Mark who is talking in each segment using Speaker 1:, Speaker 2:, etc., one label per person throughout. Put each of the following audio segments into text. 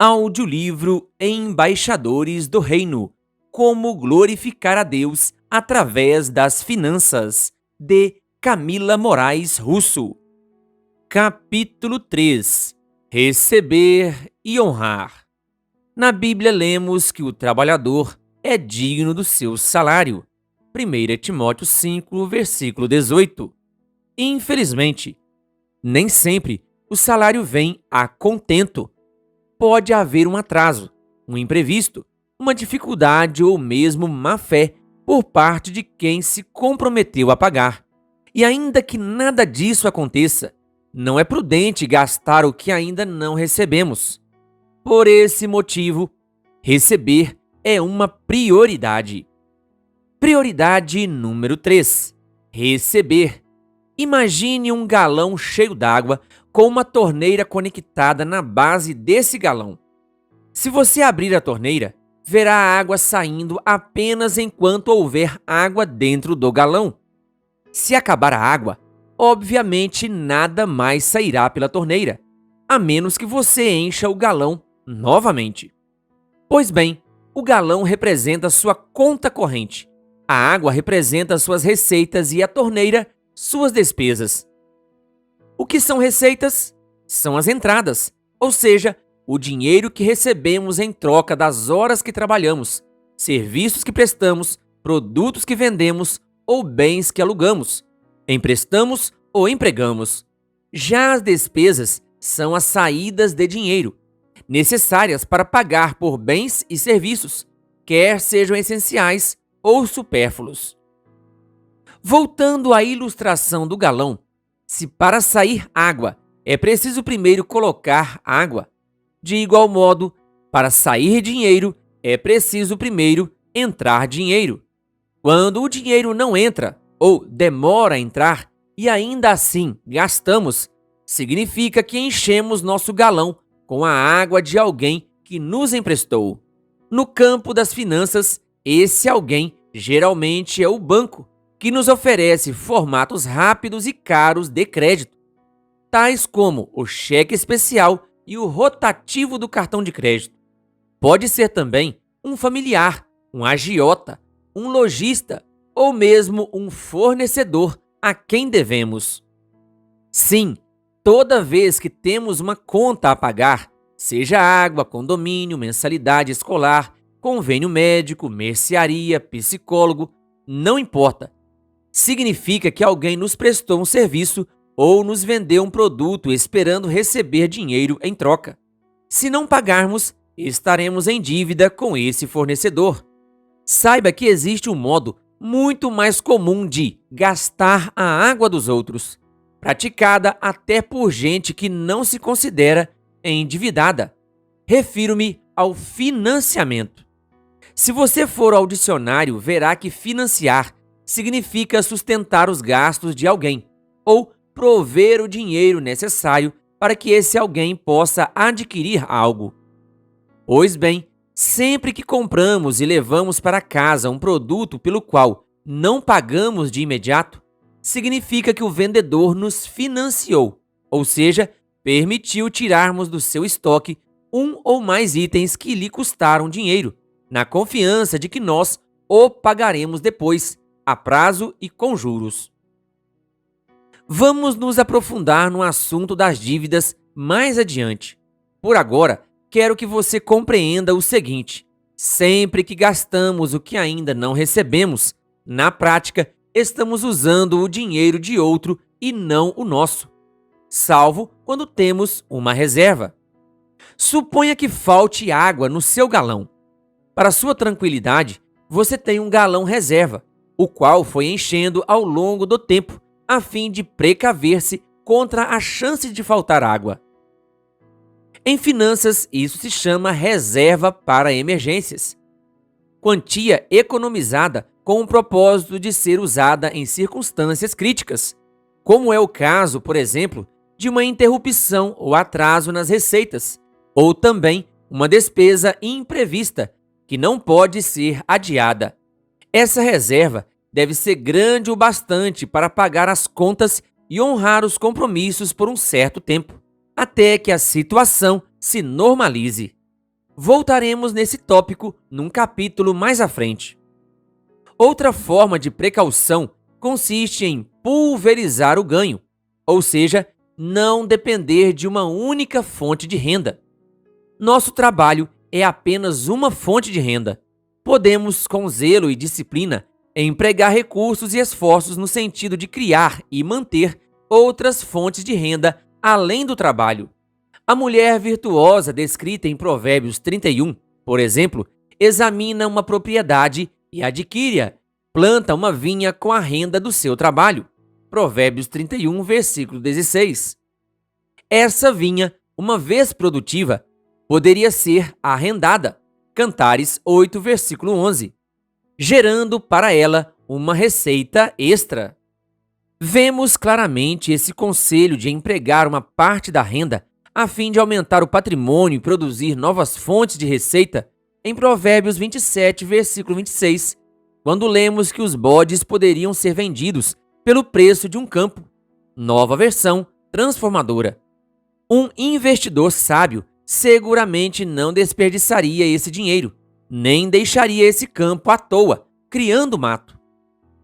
Speaker 1: Audiolivro Embaixadores do Reino: Como glorificar a Deus através das finanças, de Camila Moraes Russo. Capítulo 3: Receber e honrar. Na Bíblia lemos que o trabalhador é digno do seu salário. 1 Timóteo 5, versículo 18. Infelizmente, nem sempre o salário vem a contento. Pode haver um atraso, um imprevisto, uma dificuldade ou mesmo má-fé por parte de quem se comprometeu a pagar. E ainda que nada disso aconteça, não é prudente gastar o que ainda não recebemos. Por esse motivo, receber é uma prioridade. Prioridade número 3: receber. Imagine um galão cheio d'água com uma torneira conectada na base desse galão. Se você abrir a torneira, verá a água saindo apenas enquanto houver água dentro do galão. Se acabar a água, obviamente nada mais sairá pela torneira, a menos que você encha o galão novamente. Pois bem, o galão representa sua conta corrente, a água representa suas receitas e a torneira suas despesas. O que são receitas? São as entradas, ou seja, o dinheiro que recebemos em troca das horas que trabalhamos, serviços que prestamos, produtos que vendemos ou bens que alugamos, emprestamos ou empregamos. Já as despesas são as saídas de dinheiro, necessárias para pagar por bens e serviços, quer sejam essenciais ou supérfluos. Voltando à ilustração do galão, se para sair água é preciso primeiro colocar água, de igual modo, para sair dinheiro é preciso primeiro entrar dinheiro. Quando o dinheiro não entra ou demora a entrar e ainda assim gastamos, significa que enchemos nosso galão com a água de alguém que nos emprestou. No campo das finanças, esse alguém geralmente é o banco, que nos oferece formatos rápidos e caros de crédito, tais como o cheque especial e o rotativo do cartão de crédito. Pode ser também um familiar, um agiota, um lojista ou mesmo um fornecedor a quem devemos. Sim, toda vez que temos uma conta a pagar, seja água, condomínio, mensalidade escolar, convênio médico, mercearia, psicólogo, não importa. Significa que alguém nos prestou um serviço ou nos vendeu um produto esperando receber dinheiro em troca. Se não pagarmos, estaremos em dívida com esse fornecedor. Saiba que existe um modo muito mais comum de gastar a água dos outros, praticada até por gente que não se considera endividada. Refiro-me ao financiamento. Se você for ao dicionário, verá que financiar significa sustentar os gastos de alguém ou prover o dinheiro necessário para que esse alguém possa adquirir algo. Pois bem, sempre que compramos e levamos para casa um produto pelo qual não pagamos de imediato, significa que o vendedor nos financiou, ou seja, permitiu tirarmos do seu estoque um ou mais itens que lhe custaram dinheiro, na confiança de que nós o pagaremos depois, a prazo e com juros. Vamos nos aprofundar no assunto das dívidas mais adiante. Por agora, quero que você compreenda o seguinte: sempre que gastamos o que ainda não recebemos, na prática, estamos usando o dinheiro de outro e não o nosso, salvo quando temos uma reserva. Suponha que falte água no seu galão. Para sua tranquilidade, você tem um galão reserva, o qual foi enchendo ao longo do tempo, a fim de precaver-se contra a chance de faltar água. Em finanças, isso se chama reserva para emergências. Quantia economizada com o propósito de ser usada em circunstâncias críticas, como é o caso, por exemplo, de uma interrupção ou atraso nas receitas, ou também uma despesa imprevista que não pode ser adiada. Essa reserva deve ser grande o bastante para pagar as contas e honrar os compromissos por um certo tempo, até que a situação se normalize. Voltaremos nesse tópico num capítulo mais à frente. Outra forma de precaução consiste em pulverizar o ganho, ou seja, não depender de uma única fonte de renda. Nosso trabalho é apenas uma fonte de renda. Podemos, com zelo e disciplina, empregar recursos e esforços no sentido de criar e manter outras fontes de renda além do trabalho. A mulher virtuosa descrita em Provérbios 31, por exemplo, examina uma propriedade e adquire-a, planta uma vinha com a renda do seu trabalho. Provérbios 31, versículo 16. Essa vinha, uma vez produtiva, poderia ser arrendada. Cantares 8, versículo 11. Gerando para ela uma receita extra. Vemos claramente esse conselho de empregar uma parte da renda a fim de aumentar o patrimônio e produzir novas fontes de receita em Provérbios 27, versículo 26, quando lemos que os bodes poderiam ser vendidos pelo preço de um campo. Nova versão transformadora. Um investidor sábio seguramente não desperdiçaria esse dinheiro, nem deixaria esse campo à toa, criando mato.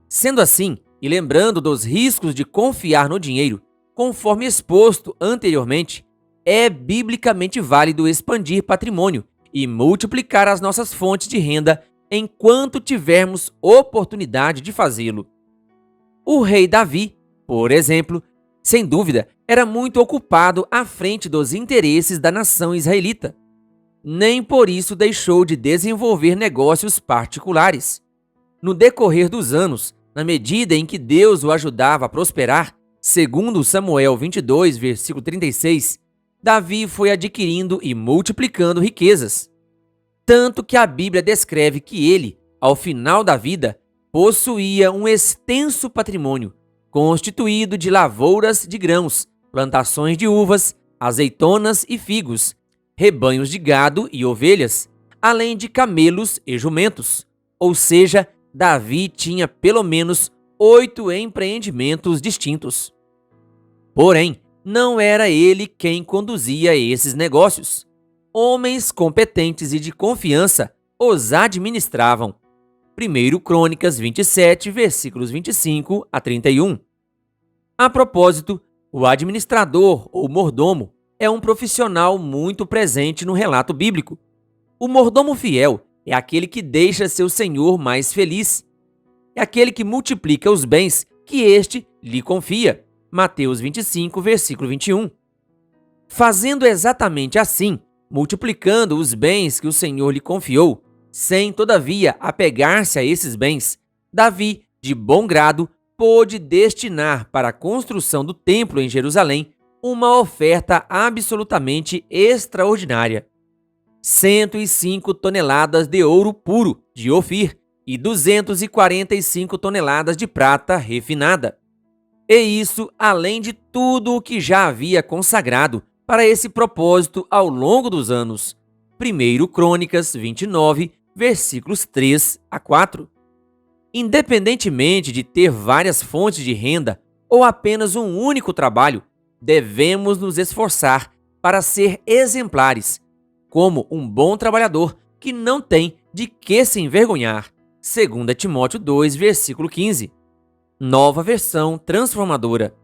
Speaker 1: Sendo assim, e lembrando dos riscos de confiar no dinheiro, conforme exposto anteriormente, é biblicamente válido expandir patrimônio e multiplicar as nossas fontes de renda enquanto tivermos oportunidade de fazê-lo. O rei Davi, por exemplo, sem dúvida, era muito ocupado à frente dos interesses da nação israelita. Nem por isso deixou de desenvolver negócios particulares. No decorrer dos anos, na medida em que Deus o ajudava a prosperar, segundo Samuel 22, versículo 36, Davi foi adquirindo e multiplicando riquezas. Tanto que a Bíblia descreve que ele, ao final da vida, possuía um extenso patrimônio, constituído de lavouras de grãos, plantações de uvas, azeitonas e figos, rebanhos de gado e ovelhas, além de camelos e jumentos. Ou seja, Davi tinha pelo menos 8 empreendimentos distintos. Porém, não era ele quem conduzia esses negócios. Homens competentes e de confiança os administravam. 1 Crônicas 27, versículos 25 a 31. A propósito, o administrador ou mordomo é um profissional muito presente no relato bíblico. O mordomo fiel é aquele que deixa seu senhor mais feliz. É aquele que multiplica os bens que este lhe confia. Mateus 25, versículo 21. Fazendo exatamente assim, multiplicando os bens que o Senhor lhe confiou, sem, todavia, apegar-se a esses bens, Davi, de bom grado, pôde destinar para a construção do templo em Jerusalém uma oferta absolutamente extraordinária. 105 toneladas de ouro puro, de Ofir, e 245 toneladas de prata refinada. E isso além de tudo o que já havia consagrado para esse propósito ao longo dos anos. 1 Crônicas 29, versículos 3 a 4. Independentemente de ter várias fontes de renda ou apenas um único trabalho, devemos nos esforçar para ser exemplares, como um bom trabalhador que não tem de que se envergonhar. 2 Timóteo 2, versículo 15. Nova versão transformadora.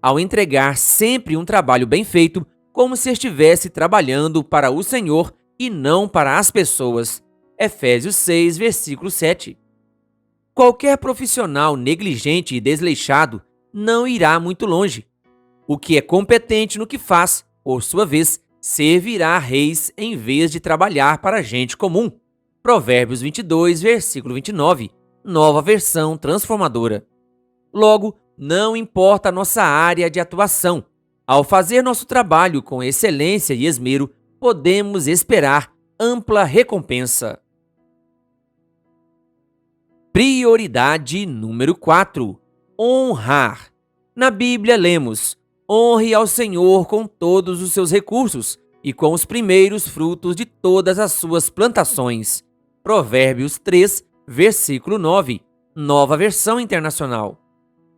Speaker 1: Ao entregar sempre um trabalho bem feito, como se estivesse trabalhando para o Senhor e não para as pessoas. Efésios 6, versículo 7. Qualquer profissional negligente e desleixado não irá muito longe. O que é competente no que faz, por sua vez, servirá a reis em vez de trabalhar para gente comum. Provérbios 22, versículo 29. Nova versão transformadora. Logo, não importa a nossa área de atuação. Ao fazer nosso trabalho com excelência e esmero, podemos esperar ampla recompensa. Prioridade número 4. Honrar. Na Bíblia lemos: honre ao Senhor com todos os seus recursos e com os primeiros frutos de todas as suas plantações. Provérbios 3, versículo 9. Nova versão internacional.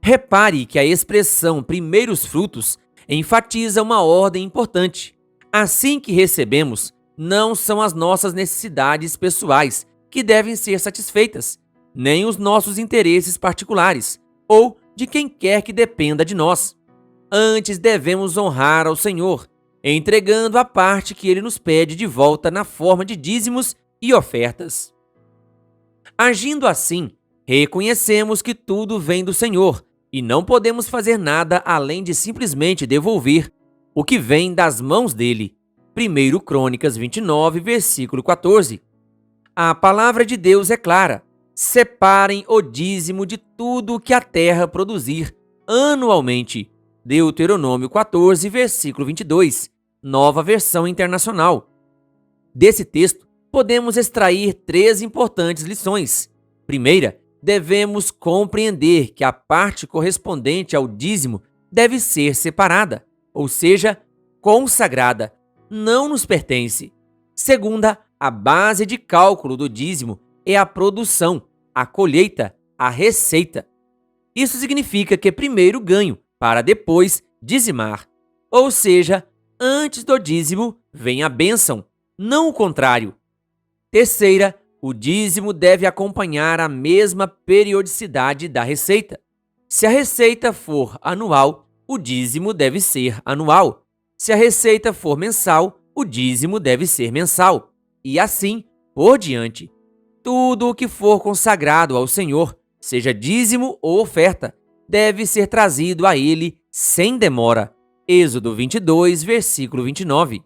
Speaker 1: Repare que a expressão primeiros frutos enfatiza uma ordem importante. Assim que recebemos, Não são as nossas necessidades pessoais que devem ser satisfeitas, nem os nossos interesses particulares, ou de quem quer que dependa de nós. Antes devemos honrar ao Senhor, entregando a parte que Ele nos pede de volta na forma de dízimos e ofertas. Agindo assim, reconhecemos que tudo vem do Senhor e não podemos fazer nada além de simplesmente devolver o que vem das mãos dele. 1 Crônicas 29, versículo 14. A palavra de Deus é clara: separem o dízimo de tudo o que a terra produzir anualmente. Deuteronômio 14, versículo 22, Nova Versão Internacional. Desse texto, podemos extrair 3 importantes lições. Primeira, devemos compreender que a parte correspondente ao dízimo deve ser separada, ou seja, consagrada, não nos pertence. Segunda, a base de cálculo do dízimo é a produção, a colheita, a receita. Isso significa que primeiro ganho, para depois dizimar. Ou seja, antes do dízimo vem a bênção, não o contrário. Terceira, o dízimo deve acompanhar a mesma periodicidade da receita. Se a receita for anual, o dízimo deve ser anual. Se a receita for mensal, o dízimo deve ser mensal. E assim por diante. Tudo o que for consagrado ao Senhor, seja dízimo ou oferta, deve ser trazido a Ele sem demora. Êxodo 22, versículo 29.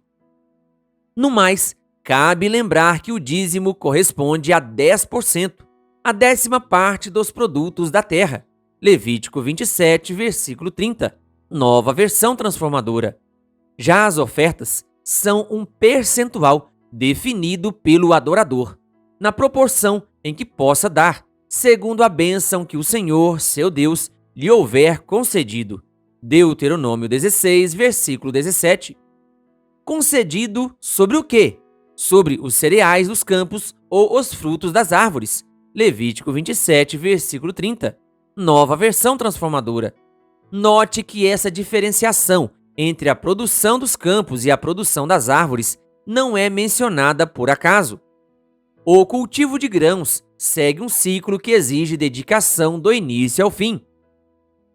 Speaker 1: No mais, cabe lembrar que o dízimo corresponde a 10%, a 10ª parte dos produtos da terra. Levítico 27, versículo 30, Nova Versão Transformadora. Já as ofertas são um percentual definido pelo adorador, na proporção em que possa dar, segundo a bênção que o Senhor, seu Deus, lhe houver concedido. Deuteronômio 16, versículo 17. Concedido sobre o quê? Sobre os cereais dos campos ou os frutos das árvores. Levítico 27, versículo 30. Nova Versão Transformadora. Note que essa diferenciação entre a produção dos campos e a produção das árvores não é mencionada por acaso. O cultivo de grãos segue um ciclo que exige dedicação do início ao fim.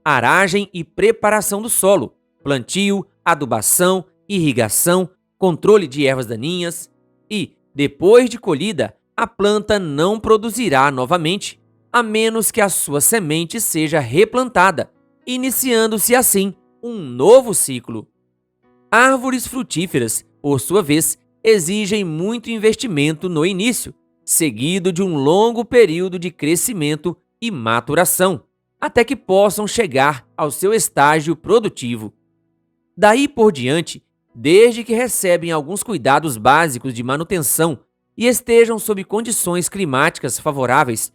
Speaker 1: Aragem e preparação do solo, plantio, adubação, irrigação, controle de ervas daninhas e, depois de colhida, a planta não produzirá novamente, a menos que a sua semente seja replantada, iniciando-se assim um novo ciclo. Árvores frutíferas, por sua vez, exigem muito investimento no início, seguido de um longo período de crescimento e maturação, até que possam chegar ao seu estágio produtivo. Daí por diante, desde que recebem alguns cuidados básicos de manutenção e estejam sob condições climáticas favoráveis,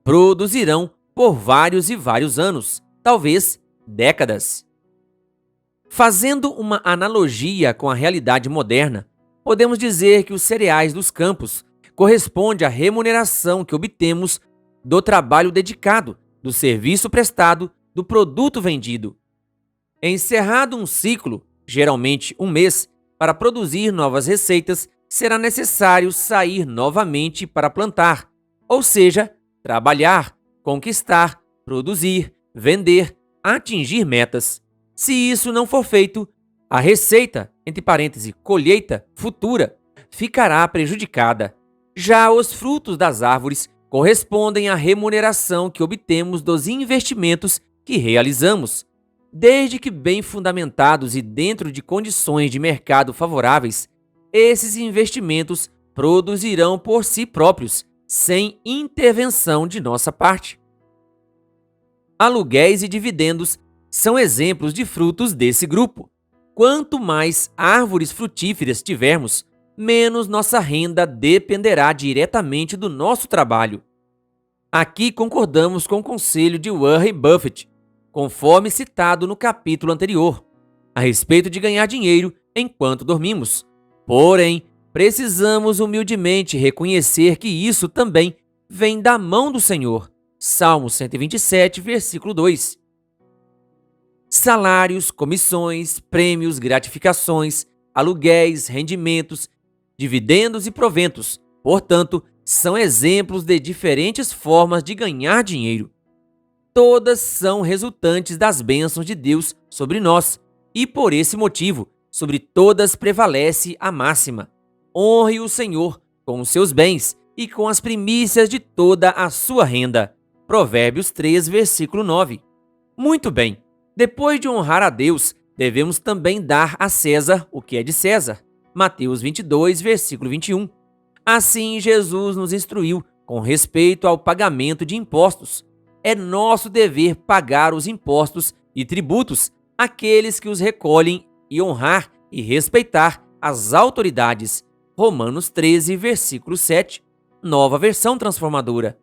Speaker 1: produzirão por vários e vários anos, talvez décadas. Fazendo uma analogia com a realidade moderna, podemos dizer que os cereais dos campos correspondem à remuneração que obtemos do trabalho dedicado, do serviço prestado, do produto vendido. Encerrado um ciclo, geralmente um mês, para produzir novas receitas, será necessário sair novamente para plantar, ou seja, trabalhar, conquistar, produzir, vender, atingir metas. Se isso não for feito, a receita, entre parênteses, colheita futura, ficará prejudicada. Já os frutos das árvores correspondem à remuneração que obtemos dos investimentos que realizamos. Desde que bem fundamentados e dentro de condições de mercado favoráveis, esses investimentos produzirão por si próprios, sem intervenção de nossa parte. Aluguéis e dividendos são exemplos de frutos desse grupo. Quanto mais árvores frutíferas tivermos, menos nossa renda dependerá diretamente do nosso trabalho. Aqui concordamos com o conselho de Warren Buffett, conforme citado no capítulo anterior, a respeito de ganhar dinheiro enquanto dormimos. Porém, precisamos humildemente reconhecer que isso também vem da mão do Senhor. Salmo 127, versículo 2. Salários, comissões, prêmios, gratificações, aluguéis, rendimentos, dividendos e proventos. Portanto, são exemplos de diferentes formas de ganhar dinheiro. Todas são resultantes das bênçãos de Deus sobre nós, e por esse motivo, sobre todas prevalece a máxima: honre o Senhor com os seus bens e com as primícias de toda a sua renda. Provérbios 3, versículo 9. Muito bem, depois de honrar a Deus, devemos também dar a César o que é de César. Mateus 22, versículo 21. Assim, Jesus nos instruiu com respeito ao pagamento de impostos. É nosso dever pagar os impostos e tributos àqueles que os recolhem e honrar e respeitar as autoridades. Romanos 13, versículo 7, Nova Versão Transformadora.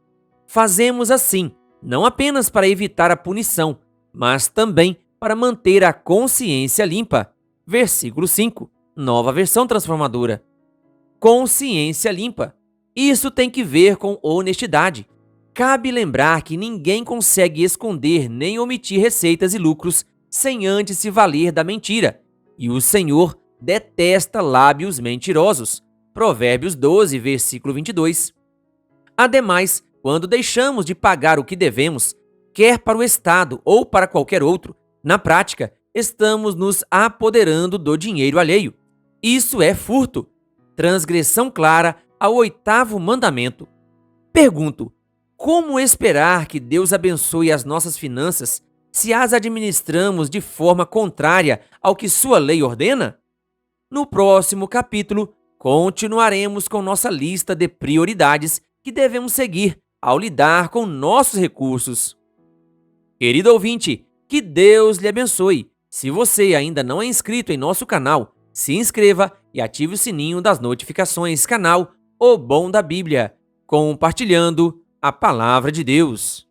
Speaker 1: Fazemos assim, não apenas para evitar a punição, mas também para manter a consciência limpa. Versículo 5, Nova Versão Transformadora. Consciência limpa. Isso tem que ver com honestidade. Cabe lembrar que ninguém consegue esconder nem omitir receitas e lucros sem antes se valer da mentira, e o Senhor detesta lábios mentirosos. Provérbios 12, versículo 22. Ademais, quando deixamos de pagar o que devemos, quer para o Estado ou para qualquer outro, na prática, estamos nos apoderando do dinheiro alheio. Isso é furto, transgressão clara ao 8º mandamento. Pergunto: como esperar que Deus abençoe as nossas finanças se as administramos de forma contrária ao que sua lei ordena? No próximo capítulo, continuaremos com nossa lista de prioridades que devemos seguir ao lidar com nossos recursos. Querido ouvinte, que Deus lhe abençoe. Se você ainda não é inscrito em nosso canal, se inscreva e ative o sininho das notificações. Canal O Bom da Bíblia, compartilhando a Palavra de Deus.